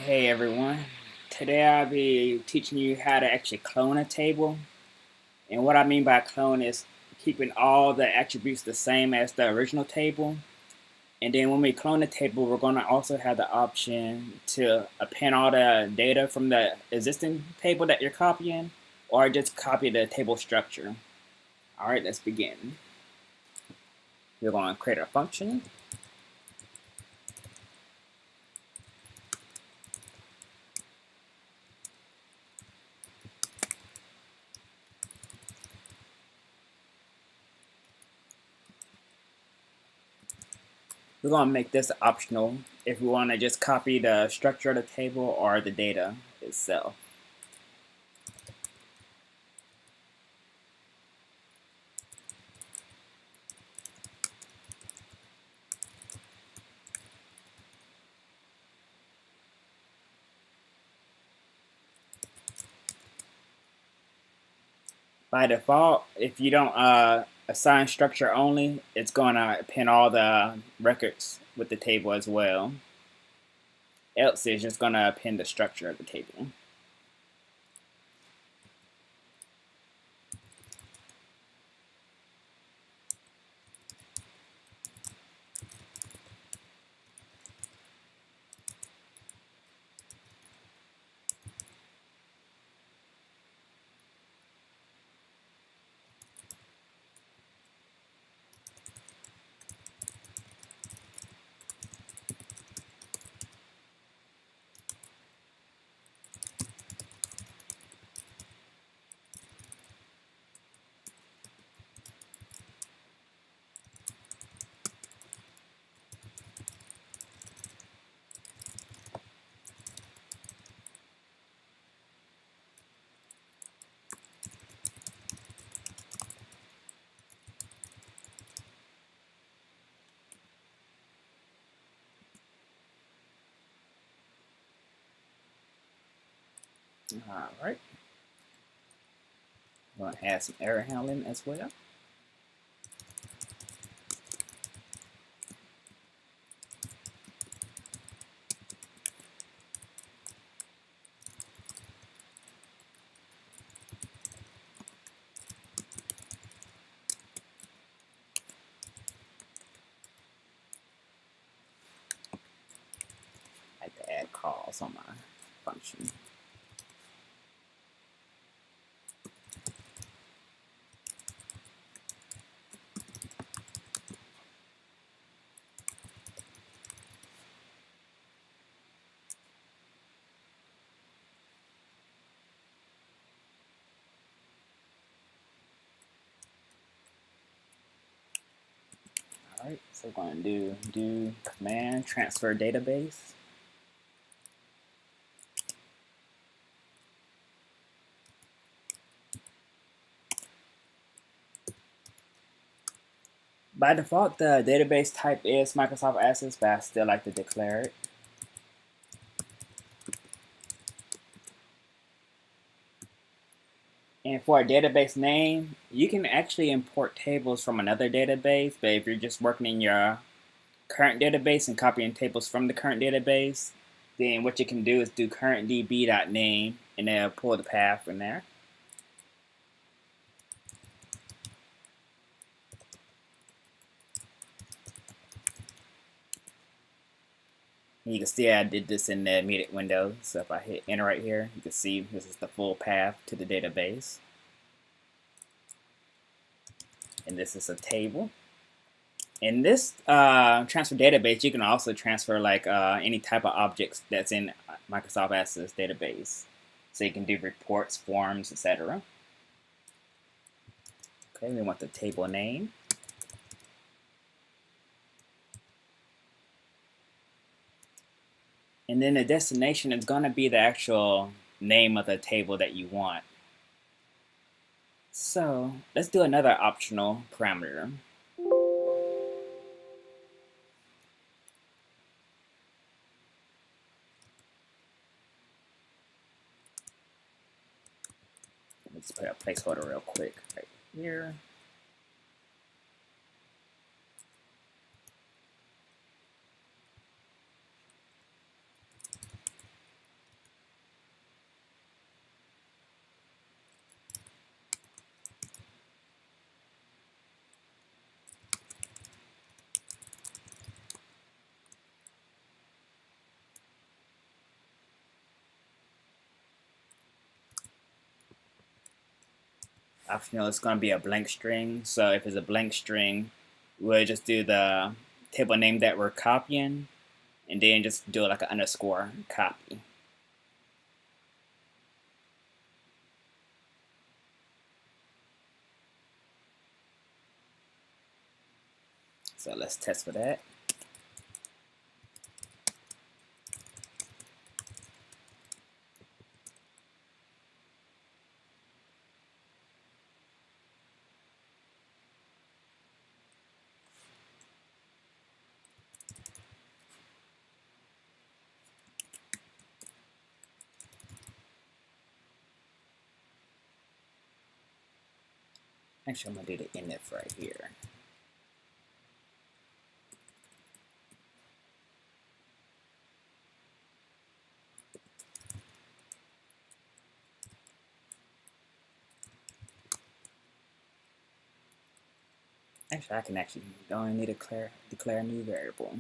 Hey everyone, today I'll be teaching you how to actually clone a table. And what I mean by clone is keeping all the attributes the same as the original table. And then when we clone the table, we're going to also have the option to append all the data from the existing table that you're copying, or just copy the table structure. Alright, let's begin. We're going to create a function. We're going to make this optional if we want to just copy the structure of the table or the data itself. By default, if you don't assign structure only, it's going to append all the records with the table as well. Else, it's just going to append the structure of the table. Alright. I'm going to add some error handling as well. I have to add calls on my function. Alright, so we're going to do command transfer database. By default, the database type is Microsoft Access, but I still like to declare it. And for a database name, you can actually import tables from another database, but if you're just working in your current database and copying tables from the current database, then what you can do is do currentdb.name and then pull the path from there. And you can see I did this in the immediate window, so if I hit enter right here, you can see this is the full path to the database. And this is a table. In this transfer database, you can also transfer like any type of objects that's in Microsoft Access database. So you can do reports, forms, etc. Okay, we want the table name. And then the destination is going to be the actual name of the table that you want. So let's do another optional parameter. Let's put a placeholder real quick right here. Optional is going to be a blank string. So if it's a blank string, we'll just do the table name that we're copying, and then just do like an underscore copy. So let's test for that. Actually, I'm going to do the init right here. Actually, I can don't need to declare a new variable.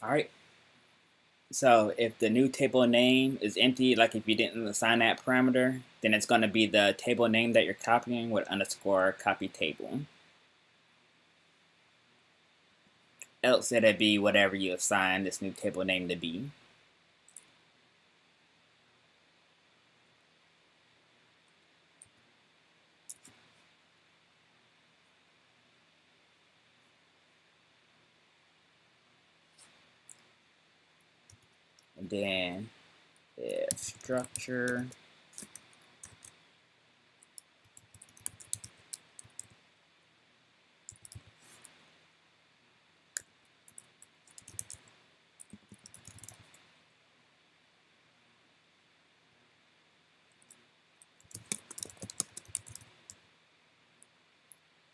Alright, so if the new table name is empty, like if you didn't assign that parameter, then it's going to be the table name that you're copying with underscore copy table. Else it'll be whatever you assign this new table name to be. And then if structure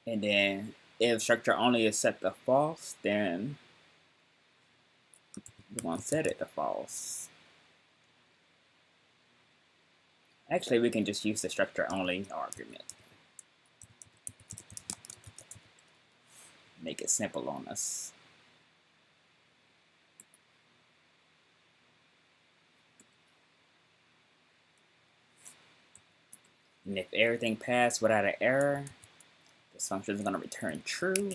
and then if structure only is set to false, then we're going to set it to false. Actually, we can just use the structure only argument. Make it simple on us. And if everything passed without an error, this function is going to return true.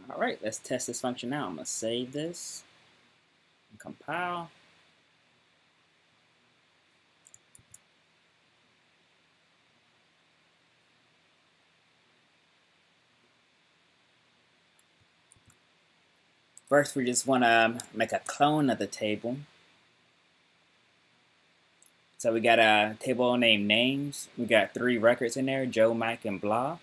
Alright, let's test this function now. I'm going to save this and compile. First, we just want to make a clone of the table. So we got a table named names. We got 3 records in there, Joe, Mike, and blah.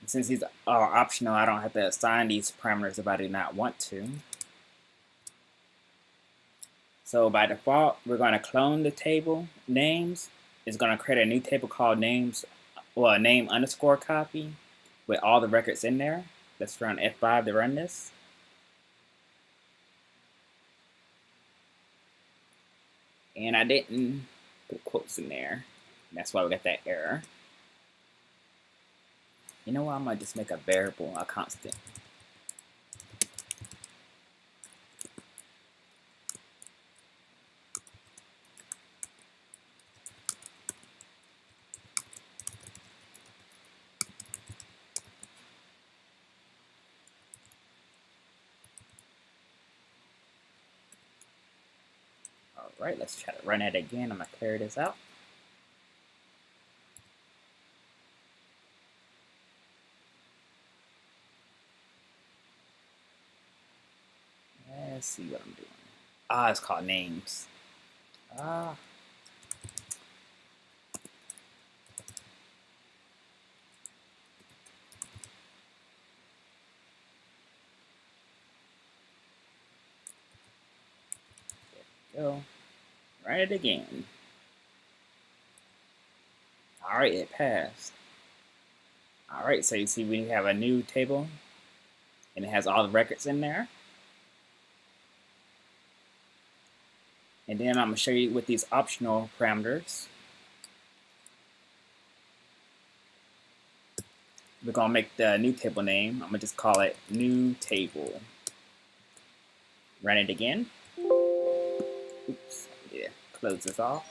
Since these are optional, I don't have to assign these parameters if I do not want to. So by default, we're going to clone the table names. It's going to create a new table called names, well, name underscore copy with all the records in there. Let's run F5 to run this. And I didn't put quotes in there. That's why we got that error. You know what? I'm going to just make a variable, a constant. Alright, let's try to run it again. I'm going to clear this out. Let's see what I'm doing. Ah, it's called names. Ah. go. Run it again. Alright, it passed. Alright, so you see we have a new table and it has all the records in there. And then I'm going to show you with these optional parameters. We're going to make the new table name. I'm going to just call it new table. Run it again. Oops, yeah, close this off.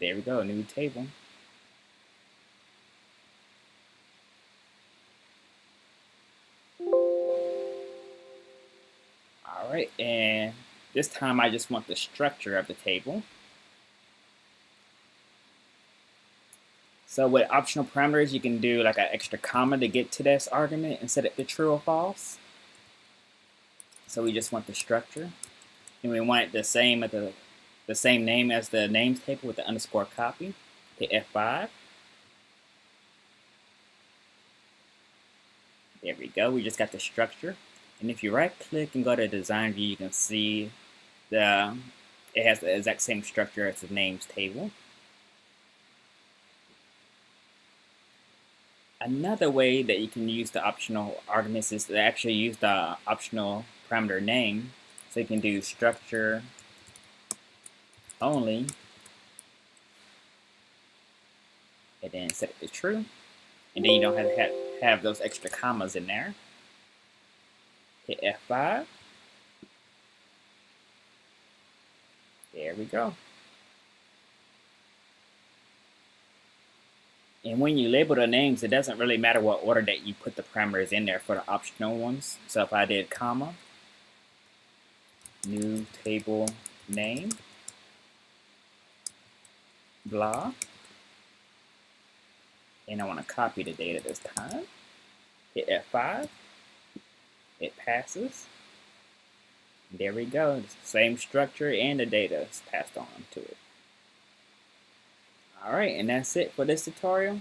There we go, new table. Alright, and this time I just want the structure of the table. So with optional parameters, you can do like an extra comma to get to this argument and set it to true or false. So we just want the structure, and we want it the same at the same name as the names table with the underscore copy. Hit F5. There we go. We just got the structure. And if you right click and go to design view, you can see it has the exact same structure as the names table. Another way that you can use the optional arguments is to actually use the optional parameter name. So you can do structure only, and then set it to true, and then you don't have to have those extra commas in there. Hit F5. There we go. And when you label the names, it doesn't really matter what order that you put the parameters in there for the optional ones. So if I did comma, new table name, blah, and I want to copy the data this time. Hit F5. It passes. There we go. Same structure and the data is passed on to it. Alright, and that's it for this tutorial.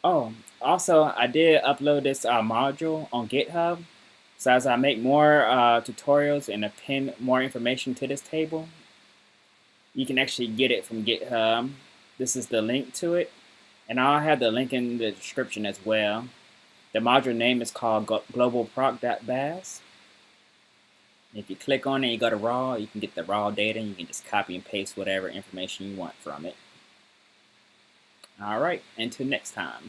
Oh, also I did upload this module on GitHub. So as I make more tutorials and append more information to this table, you can actually get it from GitHub. This is the link to it. And I'll have the link in the description as well. The module name is called globalproc.baz. If you click on it, you go to raw, you can get the raw data, and you can just copy and paste whatever information you want from it. Alright, until next time.